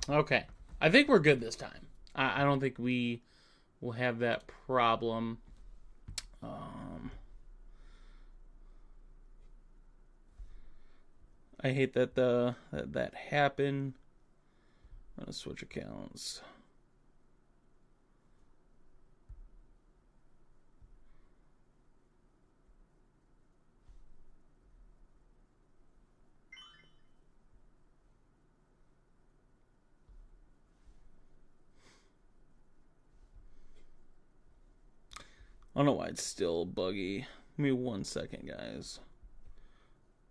Okay. I think we're good this time. I don't think we will have that problem. Um, I hate that that happened. I'm gonna switch accounts. I don't know why it's still buggy. Give me 1 second, guys.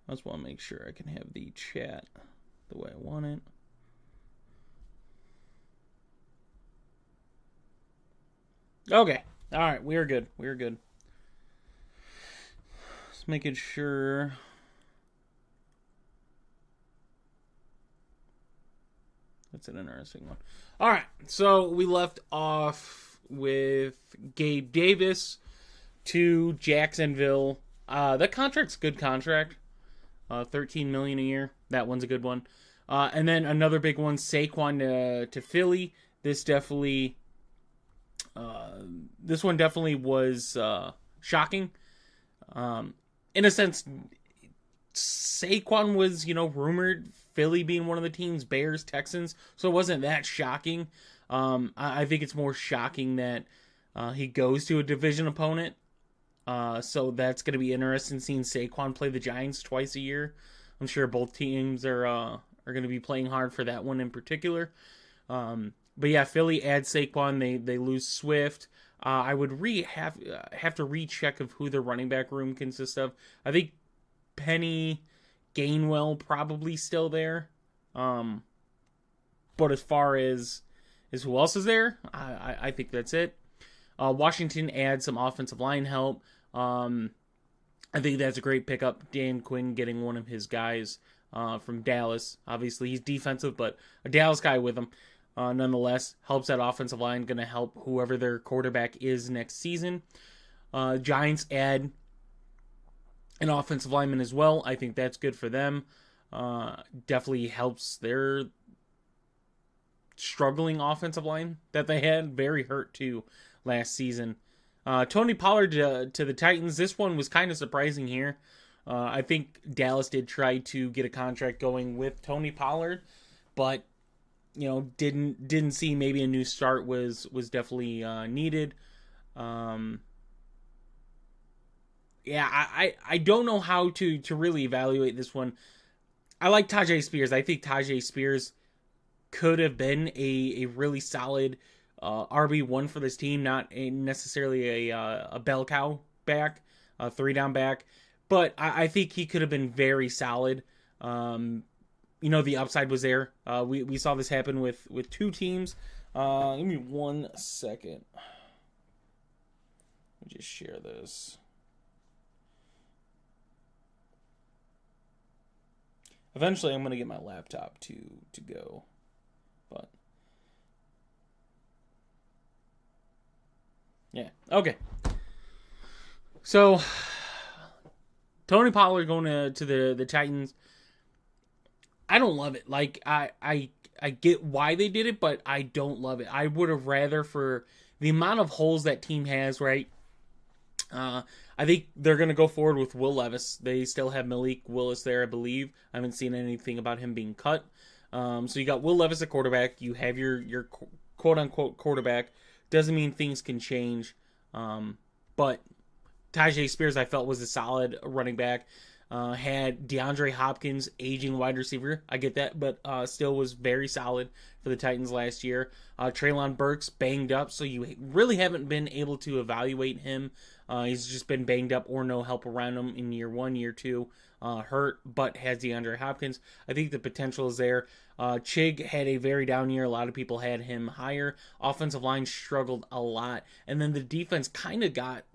I just want to make sure I can have the chat the way I want it. Okay. All right. We're good. We're good. Just making sure. That's an interesting one. All right. So we left off with Gabe Davis to Jacksonville. That contract's a good contract. $13 million a year. That one's a good one. And then another big one, Saquon to Philly. This one definitely was shocking. In a sense, Saquon was, rumored Philly being one of the teams, Bears, Texans, so it wasn't that shocking. I think it's more shocking that he goes to a division opponent. So that's going to be interesting seeing Saquon play the Giants twice a year. I'm sure both teams are going to be playing hard for that one in particular. But yeah, Philly adds Saquon. They lose Swift. I would have to recheck of who their running back room consists of. I think Penny, Gainwell probably still there. But as far as who else is there, I think that's it. Washington adds some offensive line help. I think that's a great pickup. Dan Quinn getting one of his guys from Dallas. Obviously, he's defensive, but a Dallas guy with him. Nonetheless, helps that offensive line. Going to help whoever their quarterback is next season. Giants add an offensive lineman as well. I think that's good for them. Definitely helps their struggling offensive line that they had. Very hurt too last season. Tony Pollard to the Titans. This one was kind of surprising here. I think Dallas did try to get a contract going with Tony Pollard, but didn't see maybe a new start was definitely needed. I don't know how to really evaluate this one. I like Tajay Spears. I think Tajay Spears could have been a really solid RB1 for this team, not necessarily a bell cow back, a 3-down back, but I think he could have been very solid. The upside was there. We saw this happen with two teams. Give me 1 second. Let me just share this. Eventually, I'm going to get my laptop to go, but yeah, okay. So Tony Pollard going to the Titans. I don't love it. Like I get why they did it, but I don't love it. I would have rather, for the amount of holes that team has, right? I think they're going to go forward with Will Levis. They still have Malik Willis there, I believe. I haven't seen anything about him being cut. So you got Will Levis at quarterback. You have your quote-unquote quarterback. Doesn't mean things can change. But Tajay Spears, I felt, was a solid running back. Had DeAndre Hopkins, aging wide receiver. I get that, but still was very solid for the Titans last year. Treylon Burks banged up, so you really haven't been able to evaluate him. He's just been banged up or no help around him in year 1, year 2. Hurt, but has DeAndre Hopkins. I think the potential is there. Chig had a very down year. A lot of people had him higher. Offensive line struggled a lot. And then the defense kind of got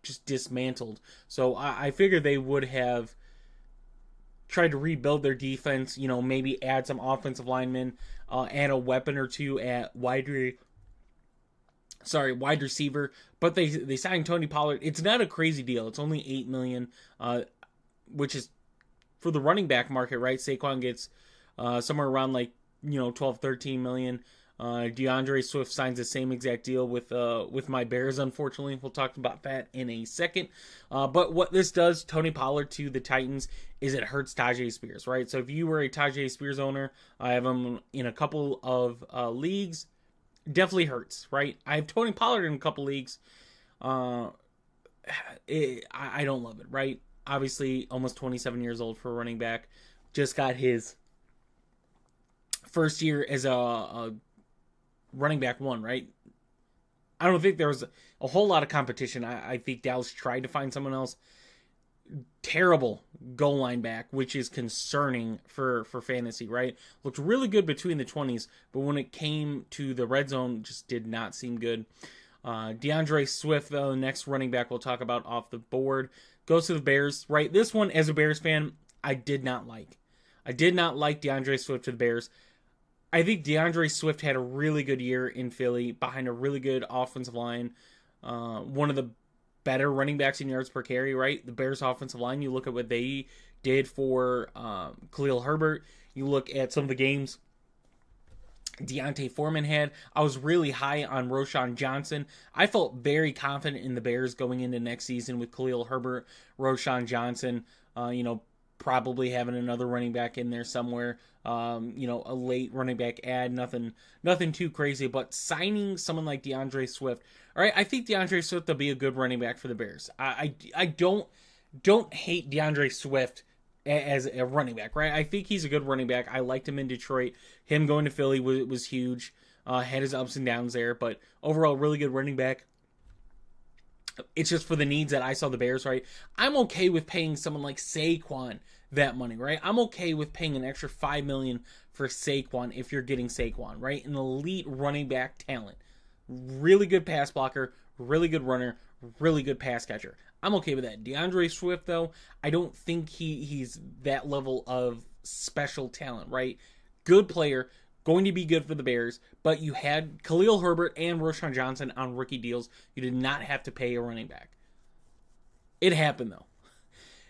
just dismantled. So I figured they would have tried to rebuild their defense, maybe add some offensive linemen, add a weapon or two at wide receiver. But they signed Tony Pollard. It's not a crazy deal. It's only $8 million, which is for the running back market, right? Saquon gets somewhere around like 12, 13 million. DeAndre Swift signs the same exact deal with my Bears, unfortunately. We'll talk about that in a second. But what this does, Tony Pollard to the Titans, is it hurts Tajay Spears, right? So if you were a Tajay Spears owner, I have him in a couple of leagues, definitely hurts, right? I have Tony Pollard in a couple leagues. I don't love it, right? Obviously, almost 27 years old for a running back. Just got his first year as a running back one, right? I don't think there was a whole lot of competition. I think Dallas tried to find someone else. Terrible goal line back, which is concerning for fantasy, right? Looked really good between the 20s, but when it came to the red zone, just did not seem good. DeAndre Swift, though, the next running back we'll talk about off the board, goes to the Bears, right? This one, as a Bears fan, I did not like. I did not like DeAndre Swift to the Bears. I think DeAndre Swift had a really good year in Philly behind a really good offensive line. One of the better running backs in yards per carry, right? The Bears offensive line, you look at what they did for Khalil Herbert. You look at some of the games Deontay Foreman had. I was really high on Roschon Johnson. I felt very confident in the Bears going into next season with Khalil Herbert, Roschon Johnson, probably having another running back in there somewhere. A late running back ad, nothing too crazy, but signing someone like DeAndre Swift. All right, I think DeAndre Swift will be a good running back for the Bears. I don't hate DeAndre Swift as a running back, right? I think he's a good running back. I liked him in Detroit. Him going to Philly was huge. Had his ups and downs there, but overall, really good running back. It's just for the needs that I saw the Bears, right? I'm okay with paying someone like Saquon that money, right? I'm okay with paying an extra $5 million for Saquon if you're getting Saquon, right? An elite running back talent. Really good pass blocker, really good runner, really good pass catcher. I'm okay with that. DeAndre Swift, though, I don't think he's that level of special talent, right? Good player, going to be good for the Bears, but you had Khalil Herbert and Roschon Johnson on rookie deals. You did not have to pay a running back. It happened, though.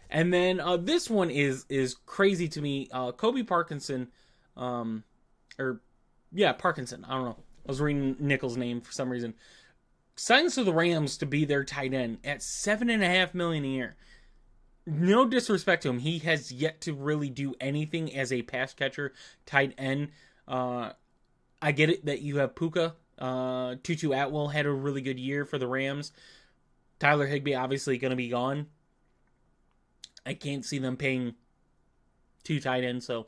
And then this one is crazy to me. Kobe Parkinson, Parkinson. I don't know. I was reading Nichols' name for some reason. Signs to the Rams to be their tight end at $7.5 million a year. No disrespect to him, he has yet to really do anything as a pass catcher, tight end. I get it that you have Puka. Tutu Atwell had a really good year for the Rams. Tyler Higbee obviously going to be gone. I can't see them paying two tight ends, so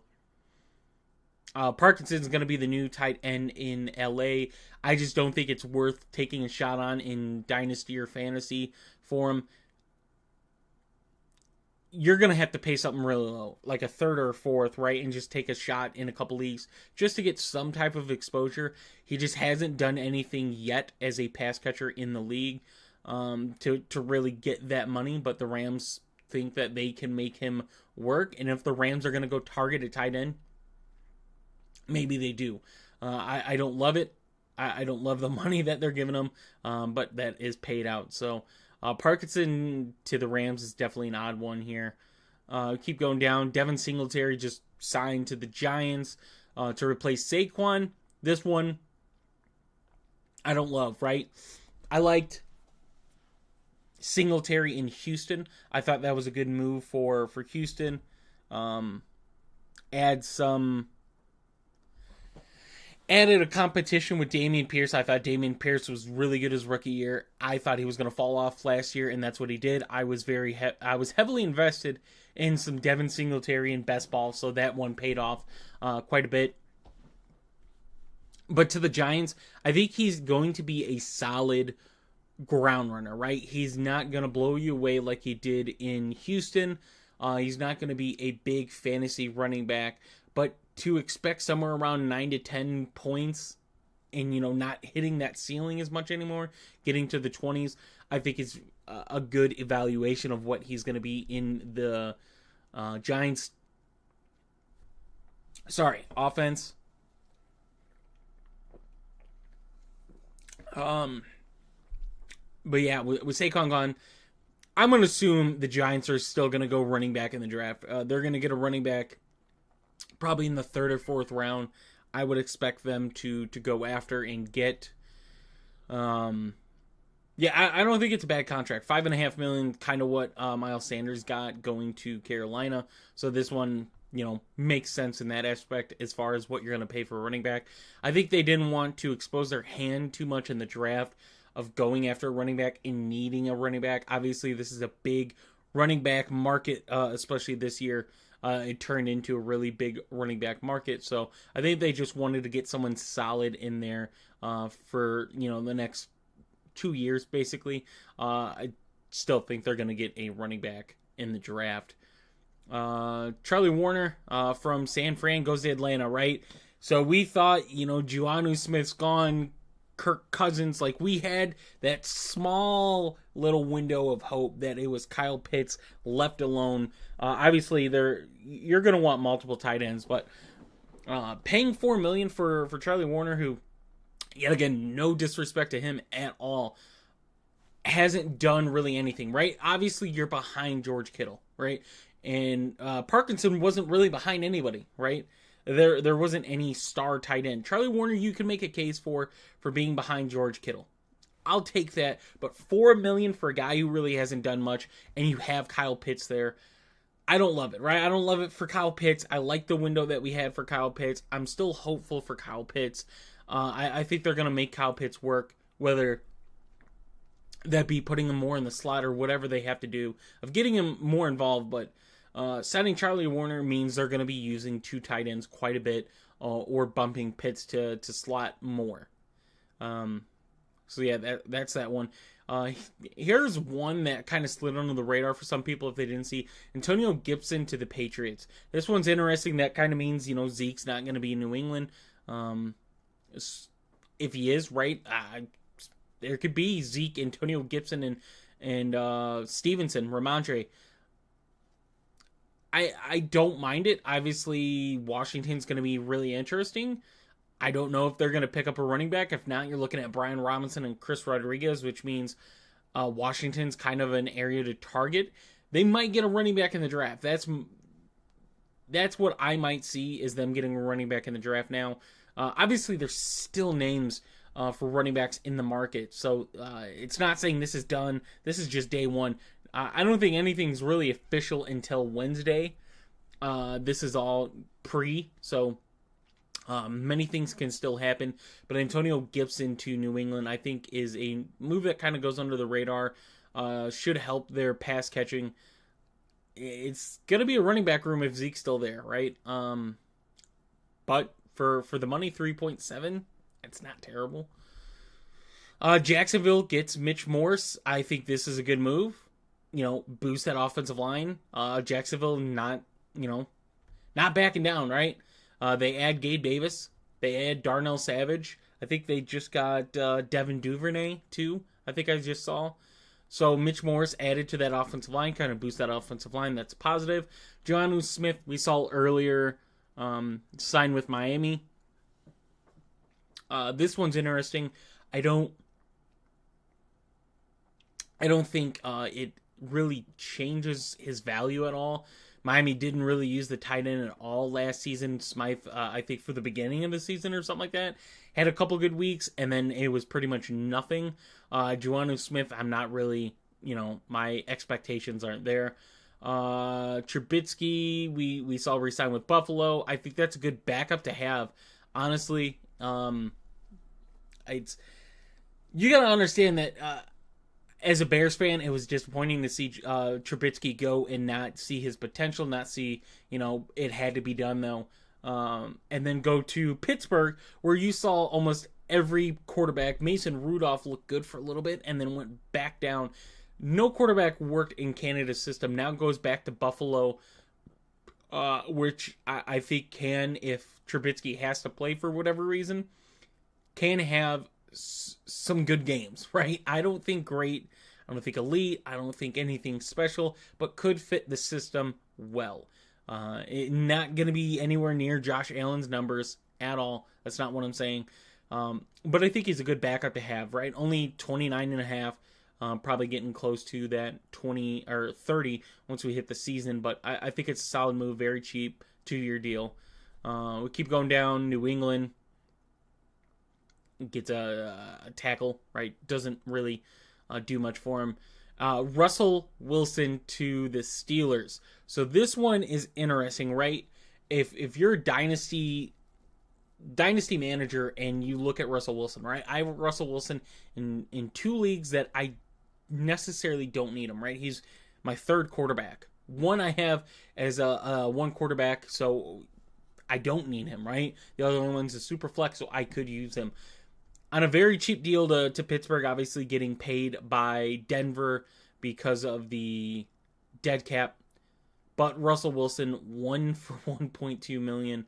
Parkinson's going to be the new tight end in LA. I just don't think it's worth taking a shot on in Dynasty or Fantasy for him. You're going to have to pay something really low, like a third or a fourth, right? And just take a shot in a couple leagues just to get some type of exposure. He just hasn't done anything yet as a pass catcher in the league to really get that money. But the Rams think that they can make him work. And if the Rams are going to go target a tight end, maybe they do. I don't love it. I don't love the money that they're giving him, but that is paid out. So Parkinson to the Rams is definitely an odd one here. Keep going down. Devin Singletary just signed to the Giants to replace Saquon. This one, I don't love, right? I liked Singletary in Houston. I thought that was a good move for Houston. Added a competition with Dameon Pierce. I thought Dameon Pierce was really good his rookie year. I thought he was going to fall off last year, and that's what he did. I was heavily invested in some Devin Singletary in best ball, so that one paid off quite a bit. But to the Giants, I think he's going to be a solid ground runner, right? He's not going to blow you away like he did in Houston. He's not going to be a big fantasy running back, but to expect somewhere around 9 to 10 points and, not hitting that ceiling as much anymore, getting to the 20s, I think is a good evaluation of what he's going to be in the Giants. Offense. But yeah, with Saquon gone, I'm going to assume the Giants are still going to go running back in the draft. They're going to get a running back probably in the third or fourth round. I would expect them to go after and get. Yeah, I don't think it's a bad contract. $5.5 million, kind of what Miles Sanders got going to Carolina. So this one, makes sense in that aspect as far as what you're going to pay for a running back. I think they didn't want to expose their hand too much in the draft of going after a running back and needing a running back. Obviously, this is a big running back market, especially this year. It turned into a really big running back market. So I think they just wanted to get someone solid in there for, the next 2 years, basically. I still think they're going to get a running back in the draft. Charlie Warner from San Fran goes to Atlanta, right? So we thought, Juanu Smith's gone, Kirk Cousins, like we had that small little window of hope that it was Kyle Pitts left alone. Obviously, you're going to want multiple tight ends, but paying $4 million for Charlie Warner, who, yet again, no disrespect to him at all, hasn't done really anything, right? Obviously, you're behind George Kittle, right? And Parkinson wasn't really behind anybody, right? There wasn't any star tight end. Charlie Warner, you can make a case for being behind George Kittle. I'll take that. But $4 million for a guy who really hasn't done much, and you have Kyle Pitts there, I don't love it, right? I don't love it for Kyle Pitts. I like the window that we had for Kyle Pitts. I'm still hopeful for Kyle Pitts. I think they're going to make Kyle Pitts work, whether that be putting him more in the slot or whatever they have to do of getting him more involved. But signing Charlie Warner means they're going to be using two tight ends quite a bit or bumping Pitts to slot more. So yeah, that's that one. Here's one that kind of slid under the radar for some people if they didn't see. Antonio Gibson to the Patriots. This one's interesting. That kind of means, Zeke's not going to be in New England. If he is, right, there could be Zeke, Antonio Gibson, and Stevenson, Ramondre. I don't mind it. Obviously, Washington's going to be really interesting. I don't know if they're going to pick up a running back. If not, you're looking at Brian Robinson and Chris Rodriguez, which means Washington's kind of an area to target. They might get a running back in the draft. That's what I might see, is them getting a running back in the draft now. Obviously, there's still names for running backs in the market, so it's not saying this is done. This is just day one. I don't think anything's really official until Wednesday. This is all pre, so many things can still happen. But Antonio Gibson to New England, I think, is a move that kind of goes under the radar. Should help their pass catching. It's going to be a running back room if Zeke's still there, right? But for the money, 3.7, it's not terrible. Jacksonville gets Mitch Morse. I think this is a good move. Boost that offensive line. Jacksonville not backing down, right? They add Gabe Davis. They add Darnell Savage. I think they just got Devin Duvernay, too. I think I just saw. So Mitch Morse added to that offensive line, kind of boost that offensive line. That's positive. Jonnu Smith, we saw earlier, signed with Miami. This one's interesting. I don't think it really changes his value at all. Miami didn't really use the tight end at all last season. Smythe, I think for the beginning of the season or something like that, had a couple good weeks, and then it was pretty much nothing. Jonnu Smith, I'm not really, my expectations aren't there. Trubisky, we saw re-sign with Buffalo. I think that's a good backup to have. Honestly, you gotta understand that as a Bears fan, it was disappointing to see Trubisky go and not see his potential, not see, it had to be done though. And then go to Pittsburgh, where you saw almost every quarterback. Mason Rudolph looked good for a little bit and then went back down. No quarterback worked in Canada's system. Now goes back to Buffalo, which I think can, if Trubisky has to play for whatever reason, can have some good games, right? I don't think great. I don't think elite. I don't think anything special, but could fit the system well. Not going to be anywhere near Josh Allen's numbers at all. That's not what I'm saying. But I think he's a good backup to have, right? Only 29.5, probably getting close to that 20 or 30 once we hit the season. But I think it's a solid move, very cheap, 2-year deal. We keep going down. New England gets a tackle, right? Doesn't really do much for him. Russell Wilson to the Steelers. So this one is interesting, right? If you're a dynasty manager and you look at Russell Wilson, right? I have Russell Wilson in 2 leagues that I necessarily don't need him, right? He's my 3rd quarterback. One I have as a 1 quarterback, so I don't need him, right? The other one's a super flex, so I could use him. On a very cheap deal to Pittsburgh, obviously getting paid by Denver because of the dead cap. But Russell Wilson, 1 for $1.2 million.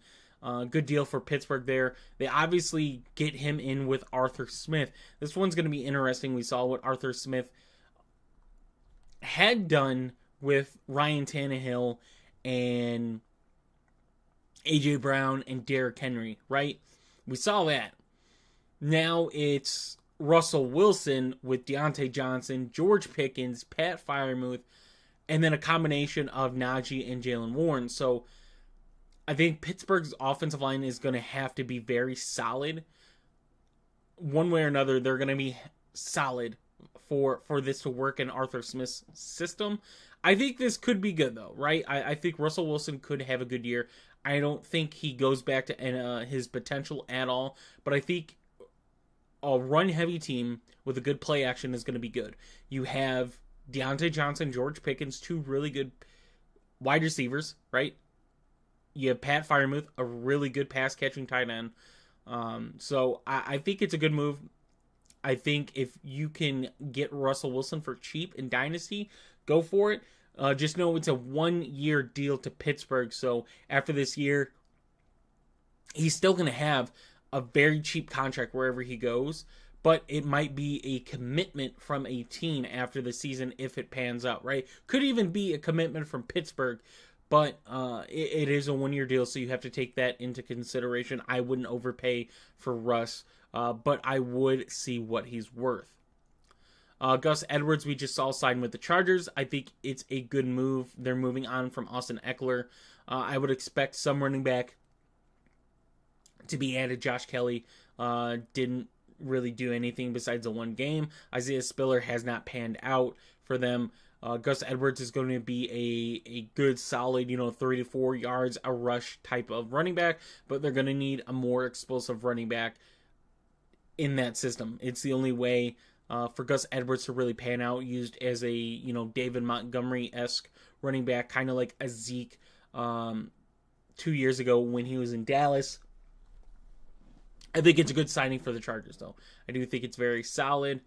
Good deal for Pittsburgh there. They obviously get him in with Arthur Smith. This one's going to be interesting. We saw what Arthur Smith had done with Ryan Tannehill and A.J. Brown and Derrick Henry, right? We saw that. Now it's Russell Wilson with Deontay Johnson, George Pickens, Pat Freiermuth, and then a combination of Najee and Jaylen Warren. So I think Pittsburgh's offensive line is going to have to be very solid. One way or another, they're going to be solid for this to work in Arthur Smith's system. I think this could be good, though, right? I think Russell Wilson could have a good year. I don't think he goes back to his potential at all, but I think a run-heavy team with a good play action is going to be good. You have Deontay Johnson, George Pickens, 2 really good wide receivers, right? You have Pat Freiermuth, a really good pass-catching tight end. So I think it's a good move. I think if you can get Russell Wilson for cheap in Dynasty, go for it. Just know it's a 1-year deal to Pittsburgh. So after this year, he's still going to have a very cheap contract wherever he goes. But it might be a commitment from a team after the season if it pans out, right? Could even be a commitment from Pittsburgh. But it is a 1-year deal, so you have to take that into consideration. I wouldn't overpay for Russ, but I would see what he's worth. Gus Edwards, we just saw sign with the Chargers. I think it's a good move. They're moving on from Austin Eckler. I would expect some running back to be added. Josh Kelly didn't really do anything besides the 1 game. Isaiah Spiller has not panned out for them. Gus Edwards is going to be a good, solid, 3 to 4 yards a rush type of running back, but they're going to need a more explosive running back in that system. It's the only way for Gus Edwards to really pan out, used as a, David Montgomery-esque running back, kind of like a Zeke 2 years ago when he was in Dallas. I think it's a good signing for the Chargers, though. I do think it's very solid.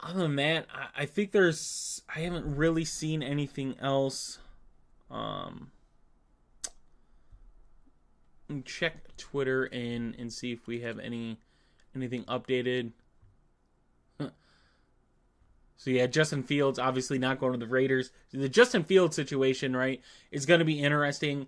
Other than that, I think I haven't really seen anything else. Check Twitter and see if we have anything updated. So yeah, Justin Fields obviously not going to the Raiders. The Justin Fields situation, right, is going to be interesting.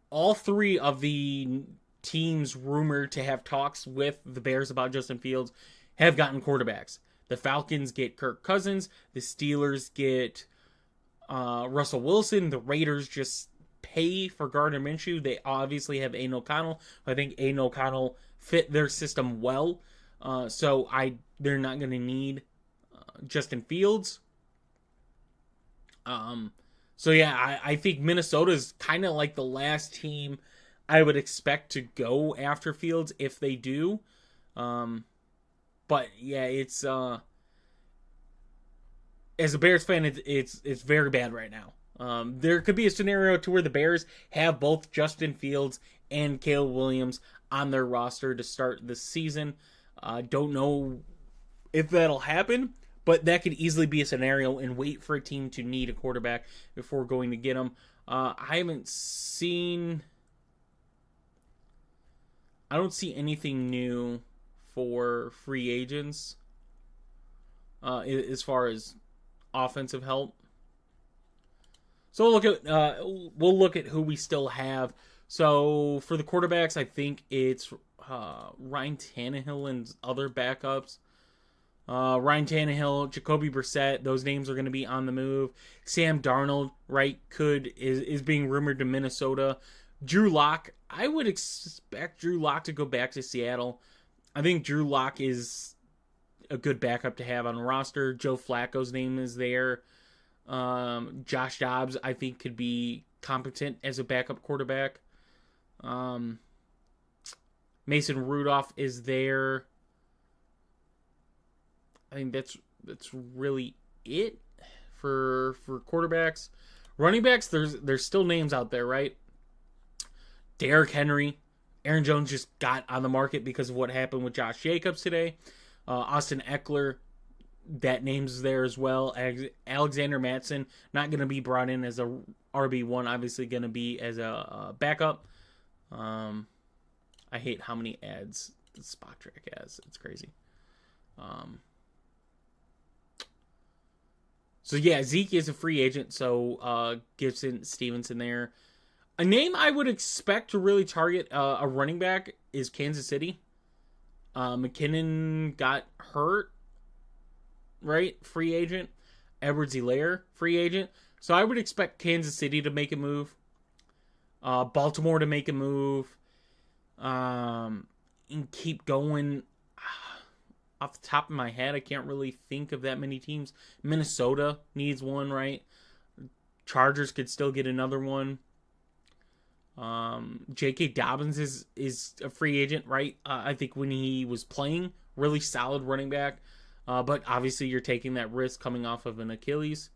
All 3 of the teams rumored to have talks with the Bears about Justin Fields have gotten quarterbacks. The Falcons get Kirk Cousins. The Steelers get Russell Wilson. The Raiders just pay for Gardner Minshew. They obviously have Aiden O'Connell. I think Aiden O'Connell fit their system well. So they're not going to need Justin Fields. So yeah, I think Minnesota's kind of like the last team I would expect to go after Fields if they do. But yeah, it's as a Bears fan, it's very bad right now. There could be a scenario to where the Bears have both Justin Fields and Caleb Williams on their roster to start the season. Don't know if that'll happen, but that could easily be a scenario, and wait for a team to need a quarterback before going to get him. I don't see anything new for free agents as far as offensive help. So we'll look at who we still have. So for the quarterbacks, I think it's Ryan Tannehill and other backups. Ryan Tannehill, Jacoby Brissett, those names are going to be on the move. Sam Darnold, right, is being rumored to Minnesota. Drew Lock, I would expect Drew Lock to go back to Seattle. I think Drew Lock is a good backup to have on the roster. Joe Flacco's name is there. Josh Dobbs, I think, could be competent as a backup quarterback. Mason Rudolph is there. I think that's really it for quarterbacks. Running backs, there's still names out there, right? Derrick Henry. Aaron Jones just got on the market because of what happened with Josh Jacobs today. Austin Eckler, that name's there as well. Alexander Mattison, not going to be brought in as a RB1, obviously going to be as a backup. I hate how many ads the Spot Track has. It's crazy. So yeah, Zeke is a free agent, so Gibson, Stevenson there. A name I would expect to really target a running back is Kansas City. McKinnon got hurt, right? Free agent. Edwards-Helaire, free agent. So I would expect Kansas City to make a move. Baltimore to make a move. And keep going. Off the top of my head, I can't really think of that many teams. Minnesota needs one, right? Chargers could still get another one. J.K. Dobbins is a free agent, right? I think when he was playing, really solid running back. But obviously you're taking that risk coming off of an Achilles.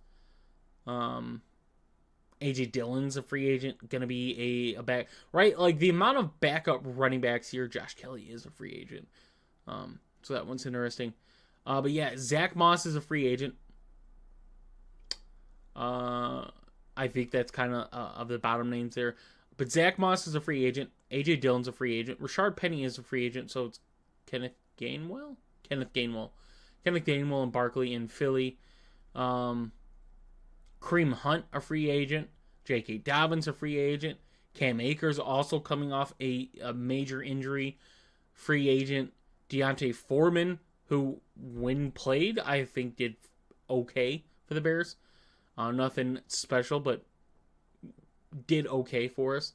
A.J. Dillon's a free agent, going to be a back, right? Like the amount of backup running backs here, Josh Kelly is a free agent. So that one's interesting. But yeah, Zach Moss is a free agent. I think that's kind of the bottom names there. But Zach Moss is a free agent. A.J. Dillon's a free agent. Rashard Penny is a free agent. So it's Kenneth Gainwell and Barkley in Philly. Kareem Hunt, a free agent. J.K. Dobbins, a free agent. Cam Akers also coming off a major injury. Free agent. Deontay Foreman, who when played, I think did okay for the Bears. Nothing special, but did okay for us.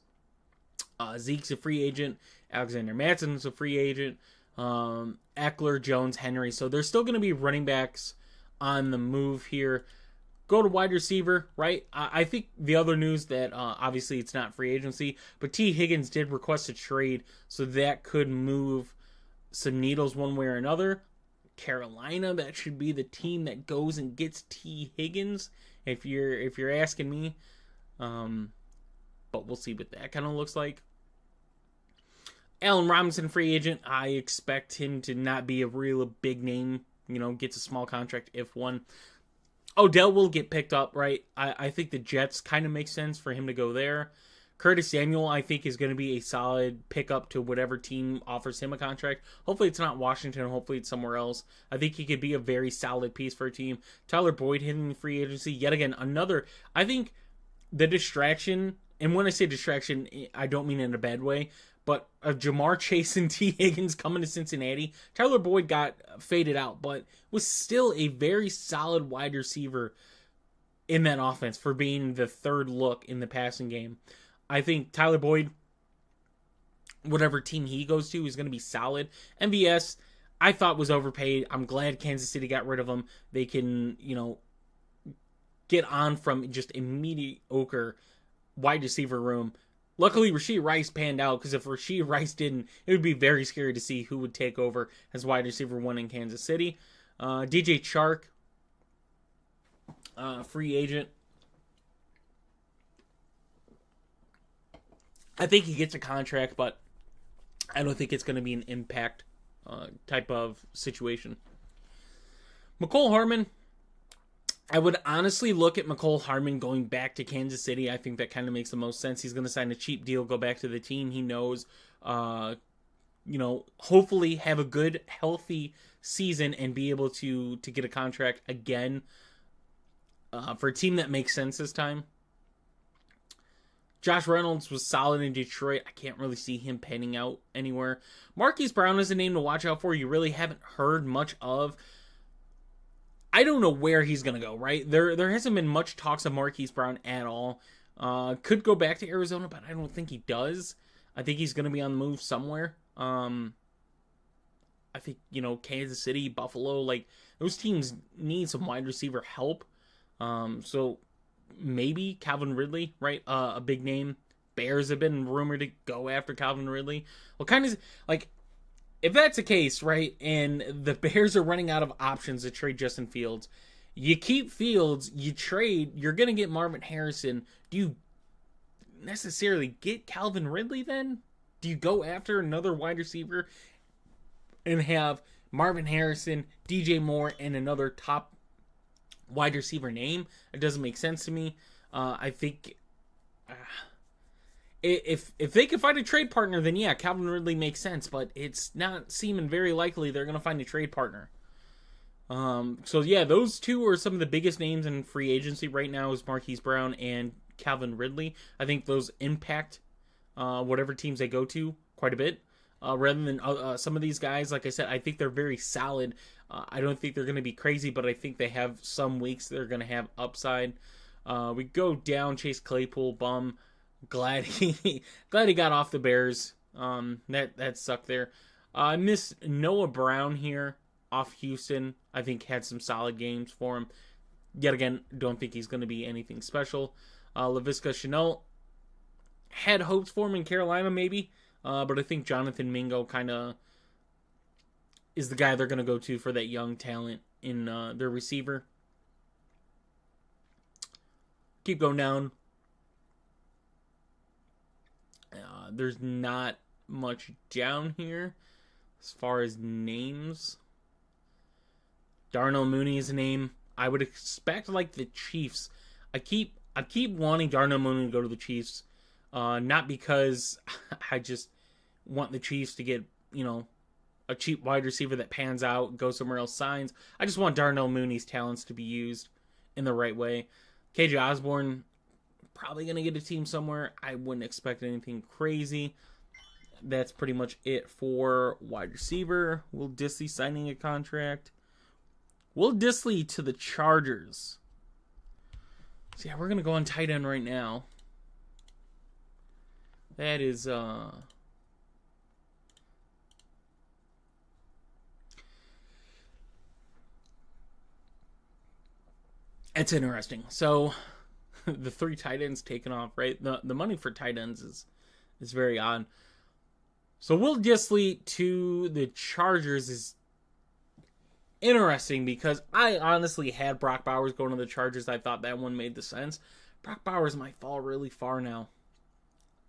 Zeke's a free agent. Alexander Mattison's a free agent. Eckler, Jones, Henry. So there's still going to be running backs on the move here. Go to wide receiver, right? I think the other news that obviously it's not free agency, but T. Higgins did request a trade, so that could move some needles one way or another. Carolina, that should be the team that goes and gets T. Higgins, if you're asking me. But we'll see what that kind of looks like. Allen Robinson, free agent. I expect him to not be a real big name. Gets a small contract if one. Odell will get picked up, right? I think the Jets kind of make sense for him to go there. Curtis Samuel, I think, is going to be a solid pickup to whatever team offers him a contract. Hopefully it's not Washington. Hopefully it's somewhere else. I think he could be a very solid piece for a team. Tyler Boyd hitting free agency. Yet again, another. I think the distraction, and when I say distraction, I don't mean in a bad way, but Jamar Chase and T. Higgins coming to Cincinnati. Tyler Boyd got faded out, but was still a very solid wide receiver in that offense for being the third look in the passing game. I think Tyler Boyd, whatever team he goes to, is going to be solid. MVS, I thought was overpaid. I'm glad Kansas City got rid of him. They can, get on from just a mediocre wide receiver room. Luckily, Rashee Rice panned out, because if Rashee Rice didn't, it would be very scary to see who would take over as wide receiver one in Kansas City. DJ Chark, free agent. I think he gets a contract, but I don't think it's going to be an impact type of situation. Mecole Hardman, I would honestly look at Mecole Hardman going back to Kansas City. I think that kind of makes the most sense. He's going to sign a cheap deal, go back to the team he knows, hopefully have a good, healthy season and be able to get a contract again for a team that makes sense this time. Josh Reynolds was solid in Detroit. I can't really see him panning out anywhere. Marquise Brown is a name to watch out for. You really haven't heard much of. I don't know where he's gonna go. Right there hasn't been much talks of Marquise Brown at all. Could go back to Arizona, but I don't think he does. I think he's gonna be on the move somewhere. I think, Kansas City, Buffalo, like those teams need some wide receiver help. So maybe Calvin Ridley, right? A big name. Bears have been rumored to go after Calvin Ridley. Well, kind of like if that's the case, right? And the Bears are running out of options to trade Justin Fields. You keep Fields, you trade, you're going to get Marvin Harrison. Do you necessarily get Calvin Ridley then? Do you go after another wide receiver and have Marvin Harrison, DJ Moore, and another top wide receiver name? It doesn't make sense to me. I think if they can find a trade partner, then yeah, Calvin Ridley makes sense. But it's not seeming very likely they're going to find a trade partner. So yeah, those two are some of the biggest names in free agency right now is Marquise Brown and Calvin Ridley. I think those impact whatever teams they go to quite a bit. Rather than some of these guys, like I said, I think they're very solid. I don't think they're going to be crazy, but I think they have some weeks they're going to have upside. We go down Chase Claypool, bum. Glad he got off the Bears. That sucked there. I miss Noah Brown here off Houston. I think had some solid games for him. Yet again, don't think he's going to be anything special. Laviska Shenault had hopes for him in Carolina maybe. But I think Jonathan Mingo kind of is the guy they're going to go to for that young talent in their receiver. Keep going down. There's not much down here as far as names. Darnell Mooney is a name. I would expect like the Chiefs. I keep wanting Darnell Mooney to go to the Chiefs. Not because I just want the Chiefs to get, a cheap wide receiver that pans out, go somewhere else, signs. I just want Darnell Mooney's talents to be used in the right way. KJ Osborne, probably going to get a team somewhere. I wouldn't expect anything crazy. That's pretty much it for wide receiver. Will Dissly signing a contract. Will Dissly to the Chargers. So yeah, we're going to go on tight end right now. That is, it's interesting. So, the 3 tight ends taken off, right? The money for tight ends is very odd. So, Will Dissly to the Chargers is interesting because I honestly had Brock Bowers going to the Chargers. I thought that one made the sense. Brock Bowers might fall really far now.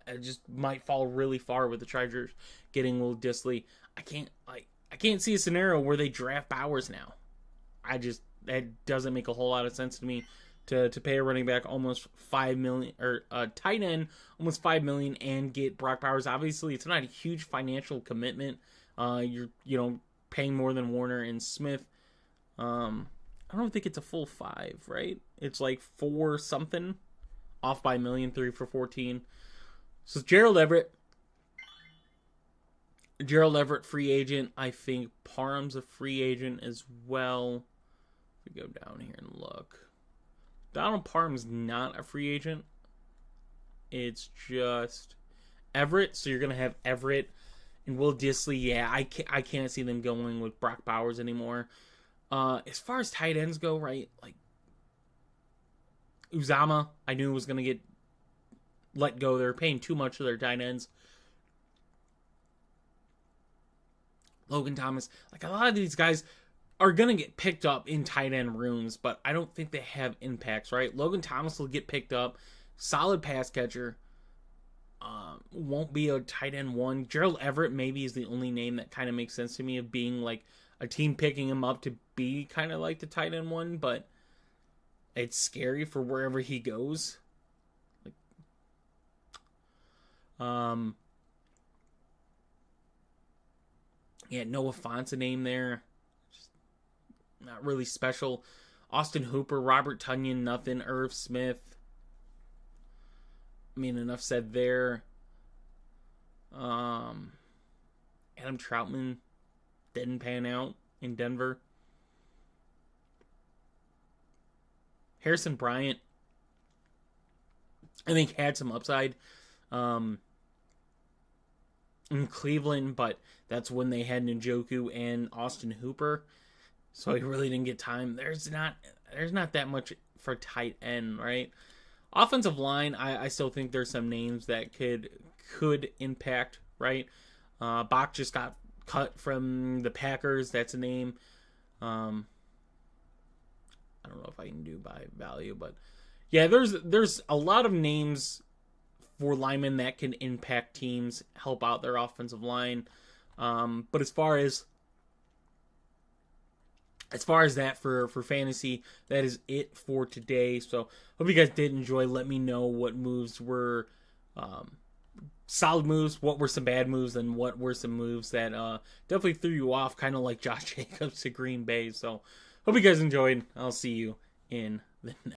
It just might fall really far with the Chargers getting Will Dissly. I can't see a scenario where they draft Bowers now. That doesn't make a whole lot of sense to me to pay a running back almost $5 million or a tight end almost $5 million and get Brock Bowers. Obviously, it's not a huge financial commitment. You're paying more than Warner and Smith. I don't think it's a full 5, right? It's like 4 something off by a million, 3 for 14. So Gerald Everett, free agent. I think Parham's a free agent as well. If we go down here and look, Donald Parham's not a free agent. It's just Everett. So you're gonna have Everett and Will Dissly. Yeah, I can't see them going with Brock Bowers anymore. As far as tight ends go, right? Like Uzama, I knew was gonna get let go. They're paying too much for their tight ends. Logan Thomas, like a lot of these guys are going to get picked up in tight end rooms, but I don't think they have impacts, right? Logan Thomas will get picked up. Solid pass catcher. Won't be a tight end 1. Gerald Everett maybe is the only name that kind of makes sense to me of being like a team picking him up to be kind of like the tight end 1, but it's scary for wherever he goes. Yeah, Noah Fant's a name there. Just not really special. Austin Hooper, Robert Tonyan, nothing. Irv Smith. I mean, enough said there. Adam Troutman didn't pan out in Denver. Harrison Bryant, I think, had some upside in Cleveland, but that's when they had Njoku and Austin Hooper, so he really didn't get time. There's not that much for tight end, right? Offensive line, I still think there's some names that could impact, right? Bach just got cut from the Packers. That's a name. I don't know if I can do by value, but yeah, there's a lot of names for linemen that can impact teams, help out their offensive line. But as far as that for fantasy, that is it for today. So hope you guys did enjoy. Let me know what moves were solid moves, what were some bad moves, and what were some moves that definitely threw you off, kind of like Josh Jacobs to Green Bay. So hope you guys enjoyed. I'll see you in the next